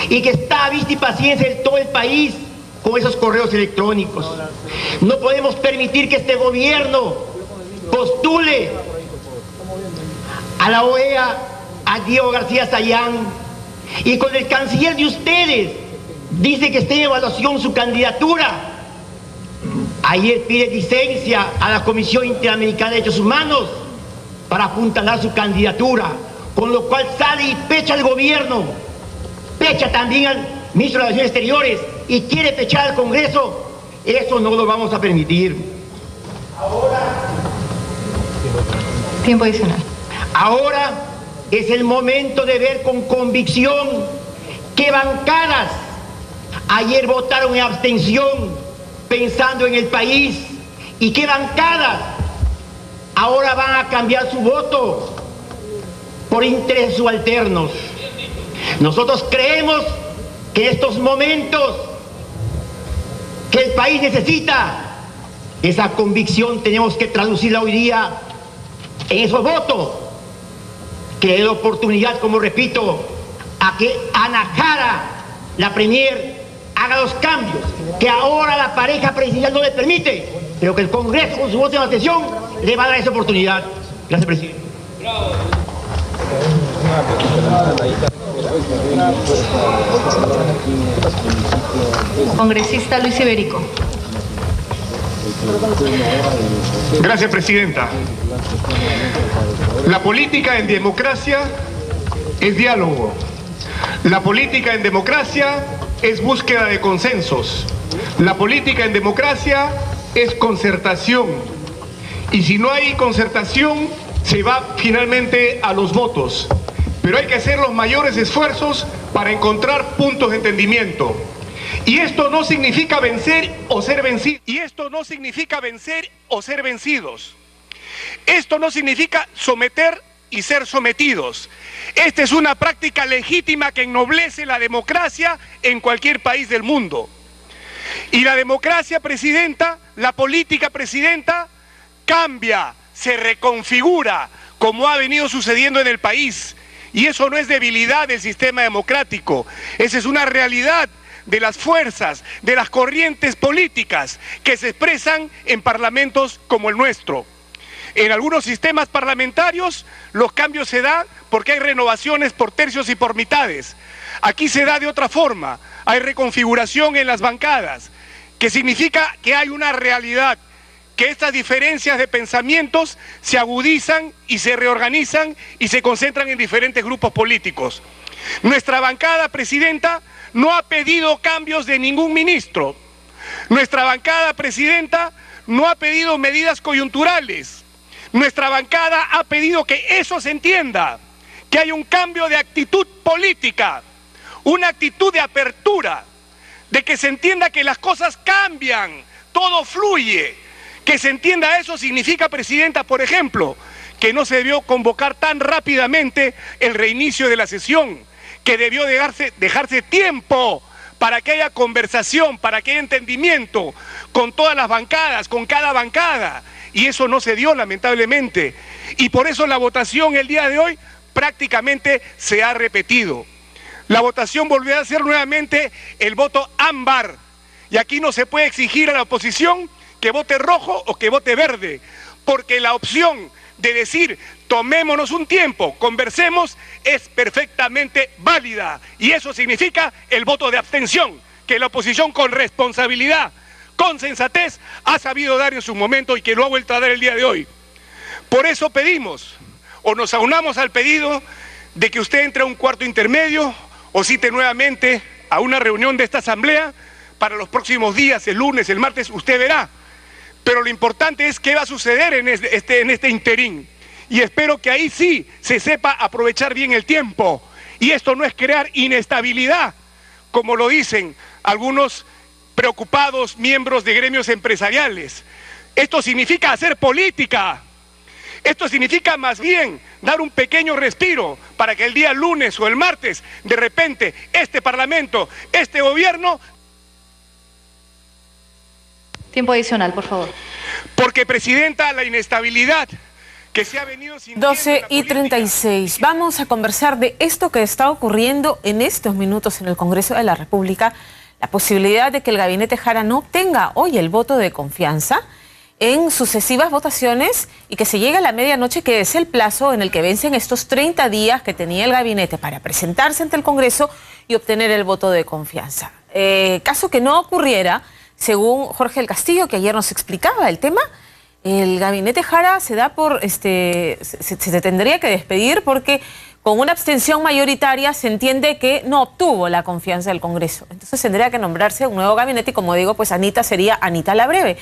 y que está a vista y paciencia en todo el país con esos correos electrónicos. No podemos permitir que este gobierno postule a la OEA a Diego García Sayán y con el canciller de ustedes dice que está en evaluación su candidatura. Ayer pide licencia a la Comisión Interamericana de Derechos Humanos para apuntalar su candidatura, con lo cual sale y pecha al gobierno, pecha también al ministro de Relaciones Exteriores y quiere pechar al Congreso. Eso no lo vamos a permitir. Tiempo adicional. Ahora es el momento de ver con convicción qué bancadas ayer votaron en abstención pensando en el país y qué bancadas ahora van a cambiar su voto por intereses subalternos. Nosotros creemos que en estos momentos que el país necesita esa convicción, tenemos que traducirla hoy día en esos votos que dé la oportunidad, como repito, a que Ana Jara, la premier, haga los cambios que ahora la pareja presidencial no le permite, pero que el Congreso con su voto de abstención le va a dar esa oportunidad. Gracias, presidente. Congresista Luis Iberico. Gracias, presidenta. La política en democracia es diálogo. La política en democracia es búsqueda de consensos. La política en democracia es concertación. Y si no hay concertación, se va finalmente a los votos. Pero hay que hacer los mayores esfuerzos para encontrar puntos de entendimiento. Y esto no significa vencer o ser vencidos. Esto no significa someter y ser sometidos. Esta es una práctica legítima que ennoblece la democracia en cualquier país del mundo. Y la democracia, presidenta, la política, presidenta, cambia, se reconfigura, como ha venido sucediendo en el país. Y eso no es debilidad del sistema democrático, esa es una realidad de las fuerzas, de las corrientes políticas que se expresan en parlamentos como el nuestro. En algunos sistemas parlamentarios los cambios se dan porque hay renovaciones por tercios y por mitades. Aquí se da de otra forma, hay reconfiguración en las bancadas, que significa que hay una realidad, que estas diferencias de pensamientos se agudizan y se reorganizan y se concentran en diferentes grupos políticos. Nuestra bancada, presidenta, no ha pedido cambios de ningún ministro. Nuestra bancada, presidenta, no ha pedido medidas coyunturales. Nuestra bancada ha pedido que eso se entienda, que hay un cambio de actitud política, una actitud de apertura, de que se entienda que las cosas cambian, todo fluye. Que se entienda eso significa, presidenta, por ejemplo, que no se debió convocar tan rápidamente el reinicio de la sesión, que debió dejarse tiempo para que haya conversación, para que haya entendimiento con todas las bancadas, con cada bancada, y eso no se dio lamentablemente, y por eso la votación el día de hoy prácticamente se ha repetido. La votación volvió a ser nuevamente el voto ámbar, y aquí no se puede exigir a la oposición que vote rojo o que vote verde, porque la opción de decir tomémonos un tiempo, conversemos, es perfectamente válida, y eso significa el voto de abstención, que la oposición con responsabilidad, con sensatez, ha sabido dar en su momento y que lo ha vuelto a dar el día de hoy. Por eso pedimos, o nos aunamos al pedido de que usted entre a un cuarto intermedio o cite nuevamente a una reunión de esta asamblea para los próximos días, el lunes, el martes, usted verá. Pero lo importante es qué va a suceder en este interín. Y espero que ahí sí se sepa aprovechar bien el tiempo. Y esto no es crear inestabilidad, como lo dicen algunos preocupados miembros de gremios empresariales. Esto significa hacer política. Esto significa más bien dar un pequeño respiro para que el día lunes o el martes, de repente, este Parlamento, este gobierno... Tiempo adicional, por favor. Porque, presidenta, la inestabilidad que se ha venido sintiendo en la 12:36. Vamos a conversar de esto que está ocurriendo en estos minutos en el Congreso de la República, la posibilidad de que el gabinete Jara no obtenga hoy el voto de confianza en sucesivas votaciones y que se llegue a la medianoche, que es el plazo en el que vencen estos 30 días que tenía el gabinete para presentarse ante el Congreso y obtener el voto de confianza. Caso que no ocurriera, según Jorge del Castillo, que ayer nos explicaba el tema, el gabinete Jara se da por, se tendría que despedir porque con una abstención mayoritaria se entiende que no obtuvo la confianza del Congreso. Entonces tendría que nombrarse un nuevo gabinete y, como digo, pues Anita sería Anita la Breve.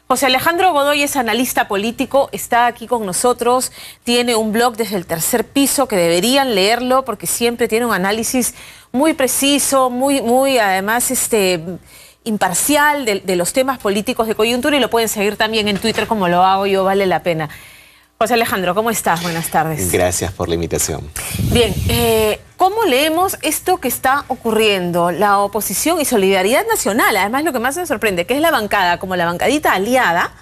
José Alejandro Godoy es analista político, está aquí con nosotros, tiene un blog desde el tercer piso que deberían leerlo porque siempre tiene un análisis muy preciso, muy además imparcial de los temas políticos de coyuntura, y lo pueden seguir también en Twitter como lo hago yo, vale la pena. José Alejandro, ¿cómo estás? Buenas tardes. Gracias por la invitación. Bien, ¿cómo leemos esto que está ocurriendo? La oposición y Solidaridad Nacional, además lo que más me sorprende, que es la bancada, como la bancadita aliada,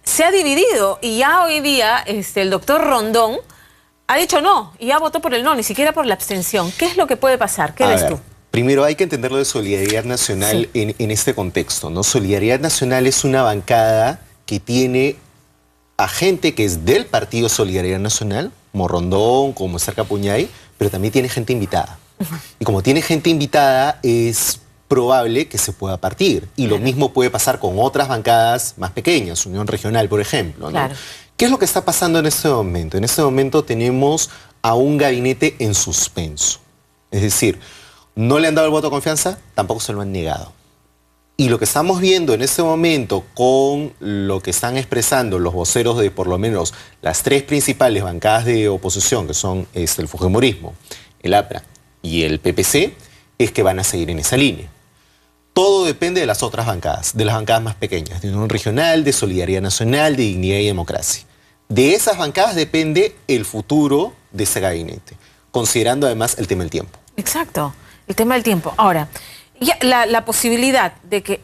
se ha dividido, y ya hoy día el doctor Rondón ha dicho no, y ya votó por el no, ni siquiera por la abstención. ¿Qué es lo que puede pasar? ¿Qué ves tú? Primero hay que entender lo de Solidaridad Nacional en este contexto, ¿no? Solidaridad Nacional es una bancada que tiene a gente que es del partido Solidaridad Nacional, como Rondón, como Cerca Puñay, pero también tiene gente invitada. Y como tiene gente invitada, es probable que se pueda partir. Y lo mismo puede pasar con otras bancadas más pequeñas, Unión Regional, por ejemplo, ¿no? Claro. ¿Qué es lo que está pasando en este momento? En este momento tenemos a un gabinete en suspenso. Es decir, no le han dado el voto de confianza, tampoco se lo han negado. Y lo que estamos viendo en este momento con lo que están expresando los voceros de por lo menos las tres principales bancadas de oposición, que son el Fujimorismo, el APRA y el PPC, es que van a seguir en esa línea. Todo depende de las otras bancadas, de las bancadas más pequeñas, de Unión Regional, de Solidaridad Nacional, de Dignidad y Democracia. De esas bancadas depende el futuro de ese gabinete, considerando además el tema del tiempo. Exacto, el tema del tiempo. Ahora, ya la posibilidad de que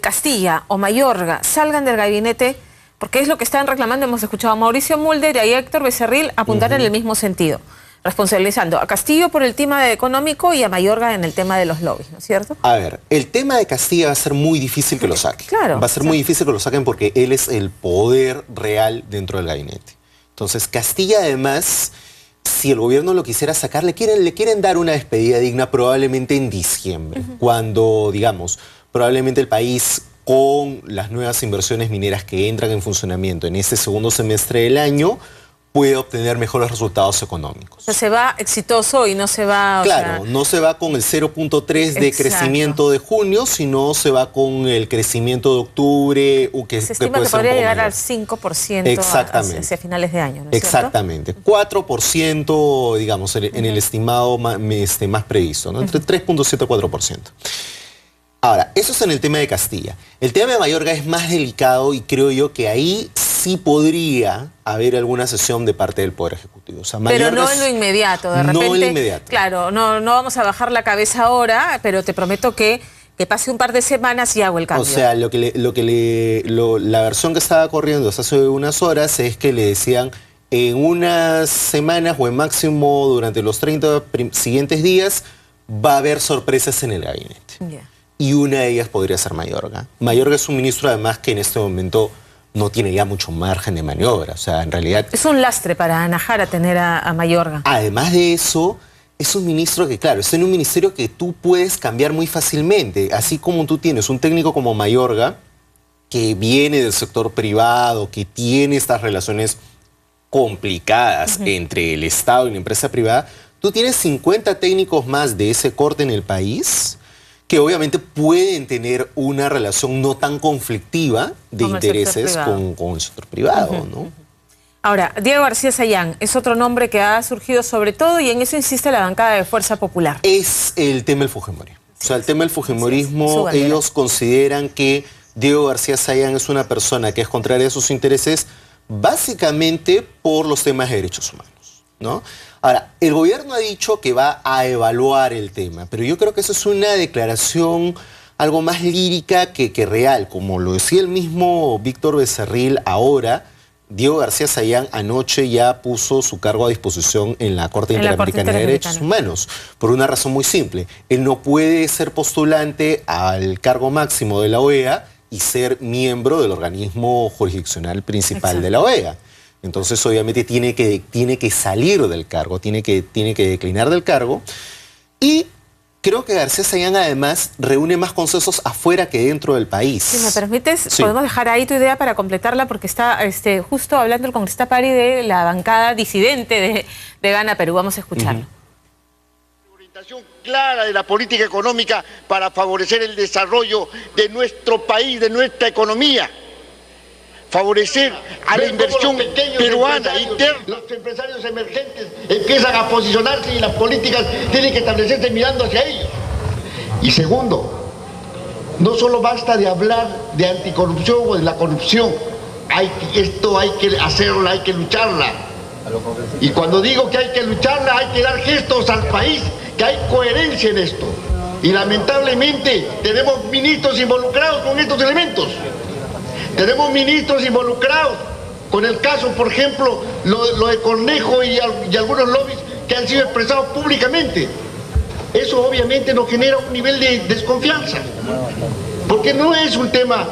Castilla o Mayorga salgan del gabinete, porque es lo que están reclamando, hemos escuchado a Mauricio Mulder y a Héctor Becerril apuntar en el mismo sentido, responsabilizando a Castillo por el tema económico y a Mayorga en el tema de los lobbies, ¿no es cierto? A ver, el tema de Castilla va a ser muy difícil que lo saquen. Claro. Va a ser muy difícil que lo saquen porque él es el poder real dentro del gabinete. Entonces, Castilla además, si el gobierno lo quisiera sacar, le quieren dar una despedida digna probablemente en diciembre, cuando, digamos, probablemente el país con las nuevas inversiones mineras que entran en funcionamiento en ese segundo semestre del año puede obtener mejores resultados económicos. O sea, se va exitoso y no se va... Claro, no se va con el 0.3 de crecimiento de junio, sino se va con el crecimiento de octubre, se estima que podría llegar al 5% hacia finales de año, ¿no es exactamente. cierto? 4%, digamos, en el estimado más previsto, ¿no? Entre 3.7 y 4%. Ahora, eso es en el tema de Castilla. El tema de Mayorga es más delicado y creo yo que ahí sí podría haber alguna sesión de parte del Poder Ejecutivo. O sea, pero no en lo inmediato, de repente. No en lo inmediato. Claro, no vamos a bajar la cabeza ahora, pero te prometo que pase un par de semanas y hago el cambio. O sea, la versión que estaba corriendo hace unas horas es que le decían en unas semanas o en máximo durante los 30 siguientes días va a haber sorpresas en el gabinete. Yeah. Y una de ellas podría ser Mayorga. Mayorga es un ministro además que en este momento no tiene ya mucho margen de maniobra. O sea, en realidad... Es un lastre para Ana Jara tener a Mayorga. Además de eso, es un ministro que, claro, está en un ministerio que tú puedes cambiar muy fácilmente. Así como tú tienes un técnico como Mayorga, que viene del sector privado, que tiene estas relaciones complicadas entre el Estado y la empresa privada, tú tienes 50 técnicos más de ese corte en el país que obviamente pueden tener una relación no tan conflictiva de intereses con el sector privado, ¿no? Ahora, Diego García Sayán es otro nombre que ha surgido sobre todo y en eso insiste la bancada de Fuerza Popular. Es el tema del Fujimorismo. O sea, el tema del Fujimorismo, ellos consideran que Diego García Sayán es una persona que es contraria a sus intereses básicamente por los temas de derechos humanos, ¿no? Ahora, el gobierno ha dicho que va a evaluar el tema, pero yo creo que eso es una declaración algo más lírica que real. Como lo decía el mismo Víctor Becerril ahora, Diego García Sayán anoche ya puso su cargo a disposición en la Corte Interamericana de Derechos Humanos, por una razón muy simple. Él no puede ser postulante al cargo máximo de la OEA y ser miembro del organismo jurisdiccional principal de la OEA. Entonces, obviamente, tiene que salir del cargo, tiene que declinar del cargo. Y creo que García Sayán, además, reúne más consensos afuera que dentro del país. Si me permites, podemos dejar ahí tu idea para completarla, porque está justo hablando el congresista Pari de la bancada disidente de Gana Perú. Vamos a escucharlo. Orientación clara de la política económica para favorecer el desarrollo de nuestro país, de nuestra economía. Favorecer a la inversión peruana interna. Los empresarios emergentes empiezan a posicionarse y las políticas tienen que establecerse mirando hacia ellos. Y segundo, no solo basta de hablar de anticorrupción o de la corrupción, esto hay que hacerlo, hay que lucharla. Y cuando digo que hay que lucharla, hay que dar gestos al país, que hay coherencia en esto. Y lamentablemente tenemos ministros involucrados con estos elementos. Tenemos ministros involucrados con el caso, por ejemplo, lo de Cornejo y algunos lobbies que han sido expresados públicamente. Eso obviamente nos genera un nivel de desconfianza, porque no es un tema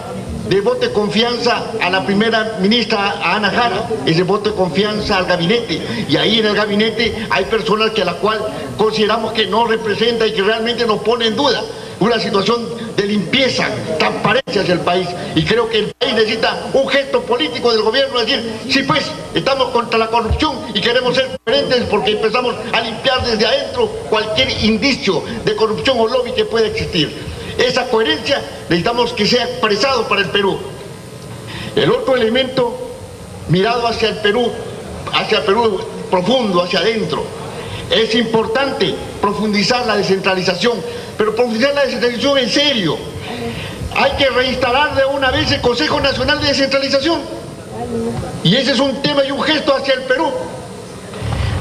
de voto de confianza a la primera ministra, a Ana Jara, es de voto de confianza al gabinete. Y ahí en el gabinete hay personas que a la cual consideramos que no representa y que realmente nos pone en duda una situación de limpieza, transparencia hacia el país. Y creo que el país necesita un gesto político del gobierno, decir, sí pues, estamos contra la corrupción y queremos ser coherentes porque empezamos a limpiar desde adentro cualquier indicio de corrupción o lobby que pueda existir. Esa coherencia necesitamos que sea expresado para el Perú. El otro elemento, mirado hacia el Perú profundo, hacia adentro, es importante profundizar la descentralización, pero profundizar la descentralización en serio. Hay que reinstalar de una vez el Consejo Nacional de Descentralización. Y ese es un tema y un gesto hacia el Perú.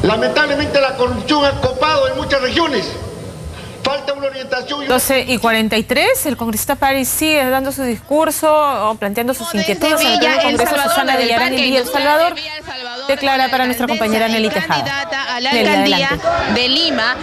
Lamentablemente la corrupción ha copado en muchas regiones. Falta una orientación. 12:43, el congresista Pari sigue dando su discurso, planteando sus inquietudes en el Congreso. Susana Villarán y El Salvador declara para nuestra compañera Nelly Tejada. Candidata a la alcaldía de Lima.